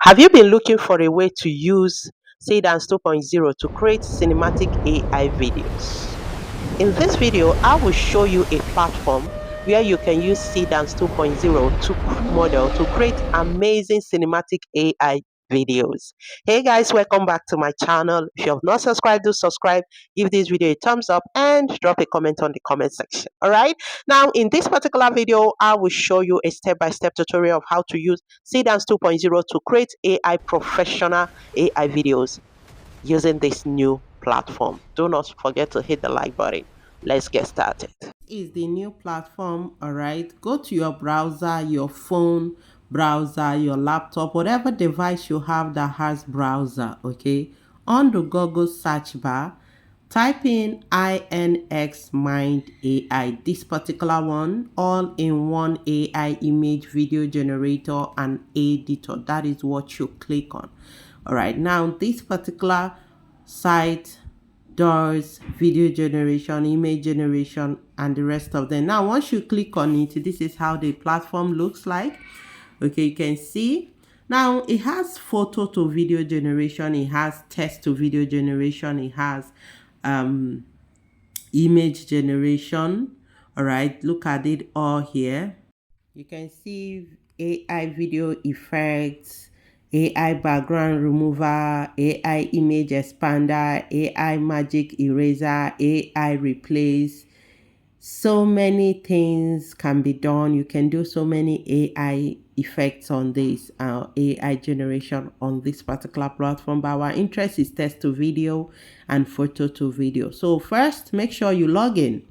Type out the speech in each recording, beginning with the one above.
Have you been looking for a way to use Seedance 2.0 to create cinematic AI videos? In this video, I will show you a platform where you can use Seedance 2.0 model to create amazing cinematic AI videos. Hey guys, welcome back to my channel. If you have not subscribed, do subscribe, give this video a thumbs up and drop a comment on the comment section. All right. Now, in this particular video, I will show you a step-by-step tutorial of how to use Seedance 2.0 to create AI professional AI videos using this new platform. Do not forget to hit the like button. Let's get started. Is the new platform. All right, go to your browser, your phone browser, your laptop, whatever device you have that has browser. Okay, on the Google search bar, type in INX Mind AI, this particular one, all in one AI image video generator and editor. That is what you click on. All right, now this particular site does video generation, image generation, and the rest of them. Now, once you click on it, this is how the platform looks like. Okay, you can see. Now, it has photo to video generation, it has text to video generation, it has um, image generation. All right, look at it all here. You can see AI video effects, AI background remover, AI image expander, AI magic eraser, AI replace. So many things can be done. You can do so many AI effects on this AI generation on this particular platform. But our interest is text to video and photo to video. So first, make sure you log in.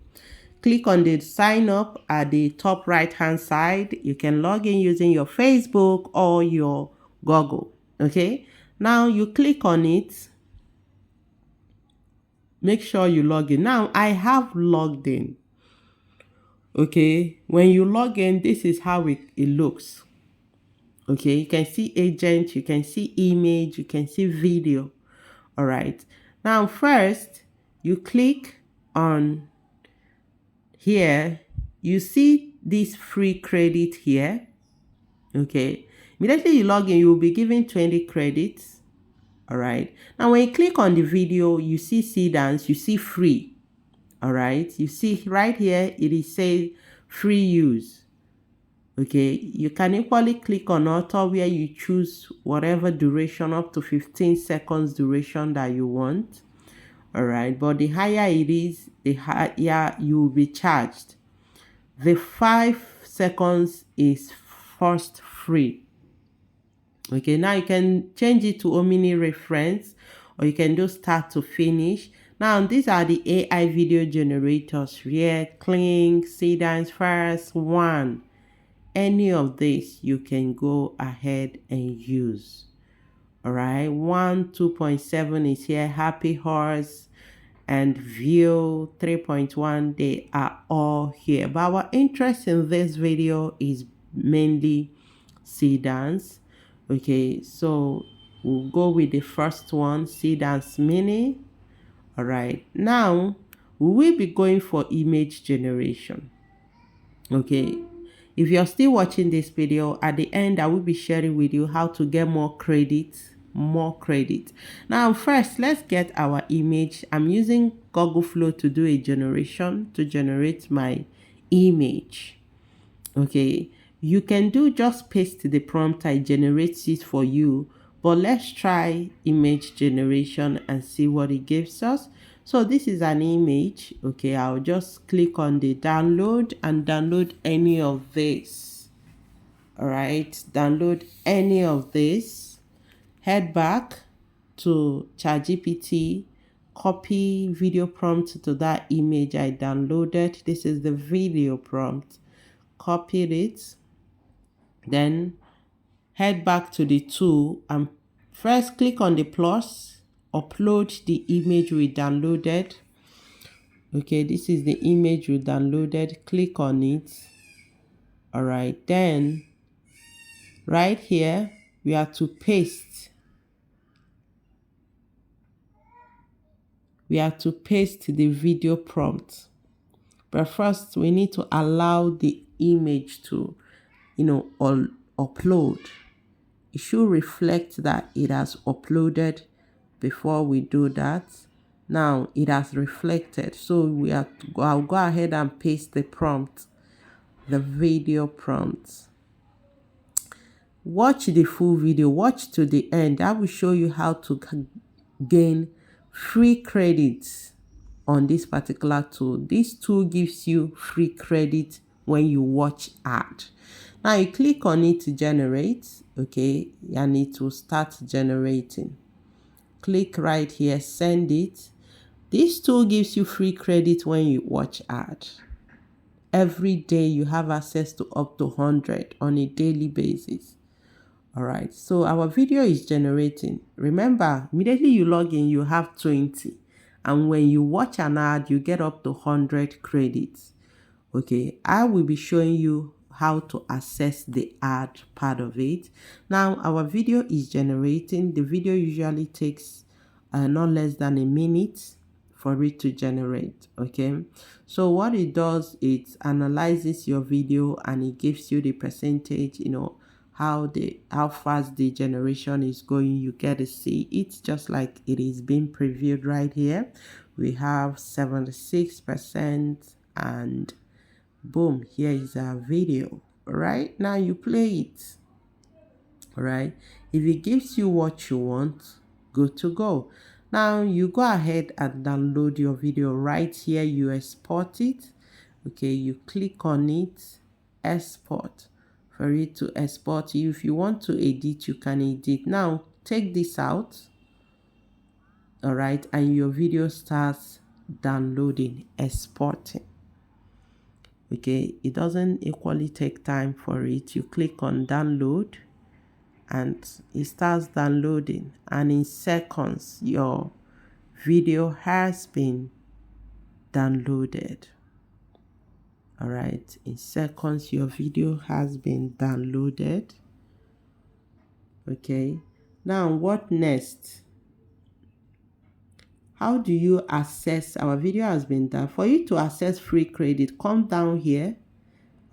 Click on the sign up at the top right hand side. You can log in using your Facebook or your Google. Okay. Now you click on it. Make sure you log in. Now I have logged in. Okay. When you log in, this is how it looks. Okay. You can see agent, you can see image, you can see video. All right. Now first you click on here, you see this free credit here. Okay, immediately you log in, you will be given 20 credits. All right, now when you click on the video, you see Seedance, you see free. All right, you see right here it is say free use. Okay, you can equally click on author where you choose whatever duration, up to 15 seconds duration that you want. All right, but the higher it is, the higher you will be charged. The 5 seconds is first free. Okay, now you can change it to omni reference, or you can do start to finish. Now these are the AI video generators here. Kling, Seedance, First One. Any of this you can go ahead and use. All right, 2.7 is here. Happy Horse and View 3.1, they are all here. But our interest in this video is mainly Seedance. Okay, so we'll go with the first one, Seedance Mini. All right, now we will be going for image generation. Okay, if you're still watching this video, at the end I will be sharing with you how to get more credit. Now first, let's get our image. I'm using Google Flow to do a generation, to generate my image. Okay, you can do just paste the prompt, I generate it for you, but let's try image generation and see what it gives us. So this is an image. Okay, I'll just click on the download and download any of this. All right, download any of this. Head back to ChatGPT, copy video prompt to that image I downloaded. This is the video prompt. Copy it, then head back to the tool and first click on the plus, upload the image we downloaded. Okay, this is the image we downloaded. Click on it. All right, then right here we have to paste. We have to paste the video prompt. But first we need to allow the image to, upload. it should reflect that it has uploaded before we do that. Now it has reflected, so I'll go ahead and paste the prompt, the video prompt. Watch the full video, watch to the end. I will show you how to gain free credits on this particular tool. This tool gives you free credit when you watch ad. Now you click on it to generate, okay, and it will start generating. Click right here, send it. This tool gives you free credit when you watch ad. Every day you have access to up to 100 on a daily basis. All right, so our video is generating. Remember, immediately you log in, you have 20. And when you watch an ad, you get up to 100 credits. Okay, I will be showing you how to access the ad part of it. Now, our video is generating. The video usually takes not less than a minute for it to generate. Okay, so what it does, it analyzes your video and it gives you the percentage, how fast the generation is going. You get to see it just like it is being previewed right here. We have 76% and boom, here is our video. Right now you play it. All right, if it gives you what you want, good to go. Now you go ahead and download your video. Right here you export it. Okay, you click on it, export. For it to export, if you want to edit, you can edit. Now take this out. All right, and your video starts downloading, exporting. Okay, it doesn't equally take time for it. You click on download and it starts downloading, and in seconds your video has been downloaded. All right, in seconds your video has been downloaded. Okay, now what next? How do you access? Our video has been done. For you to access free credit, come down here.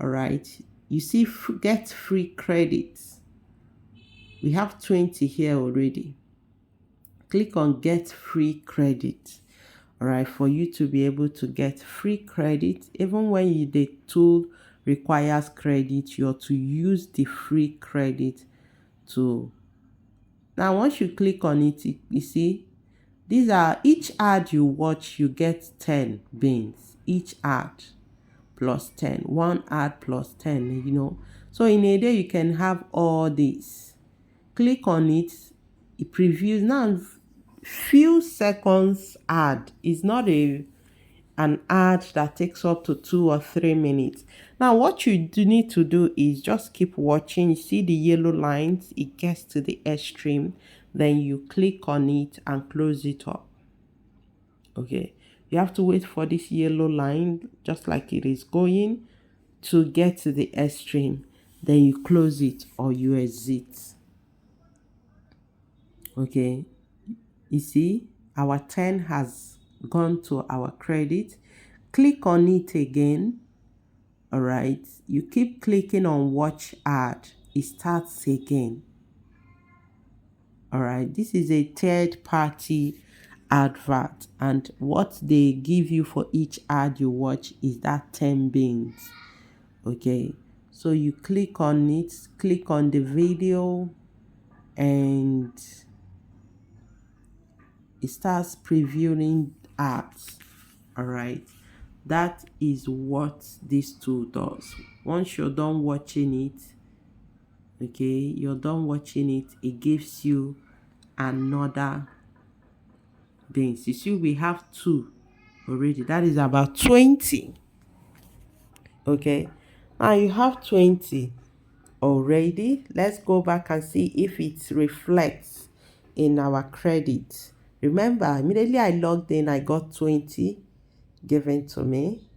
All right, you see get free credits. We have 20 here already. Click on get free credit. All right, for you to be able to get free credit, even when the tool requires credit, you're to use the free credit tool. Now once you click on it, you see these are, each ad you watch, you get 10 beans. Each ad plus 10, one ad plus 10, so in a day you can have all these. Click on it, it previews. Now few seconds ad is not an ad that takes up to 2 or 3 minutes. Now what you do need to do is just keep watching. You see the yellow lines, it gets to the extreme, then you click on it and close it up. Okay, you have to wait for this yellow line, just like it is going, to get to the extreme, then you close it or you exit. Okay, you see our 10 has gone to our credit. Click on it again. All right, you keep clicking on watch ad, it starts again. All right, this is a third party advert, and what they give you for each ad you watch is that 10 beans. Okay, so you click on it, click on the video, and it starts previewing ads. All right, that is what this tool does. Once you're done watching it, okay, you're done watching it, it gives you another beans. You see we have 2 already, that is about 20. Okay, now you have 20 already. Let's go back and see if it reflects in our credit. Remember, immediately I logged in, I got 20 given to me.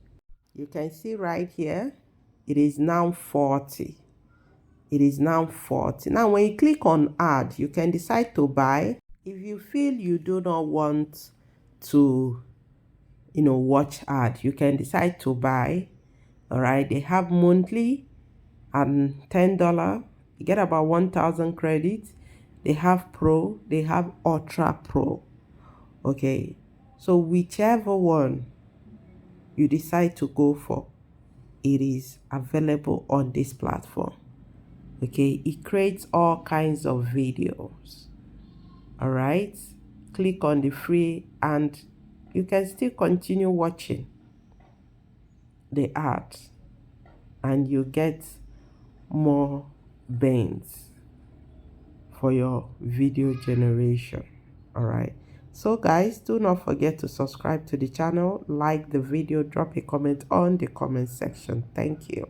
You can see right here, it is now 40. It is now 40. Now when you click on add, you can decide to buy. If you feel you do not want to watch ad, you can decide to buy. All right, they have monthly and $10, You get about 1,000 credits. They have Pro, they have Ultra Pro. Okay, so whichever one you decide to go for, it is available on this platform. Okay, it creates all kinds of videos. All right, click on the free and you can still continue watching the ads and you get more bands for your video generation. All right, so guys, do not forget to subscribe to the channel, like the video, drop a comment on the comment section. Thank you.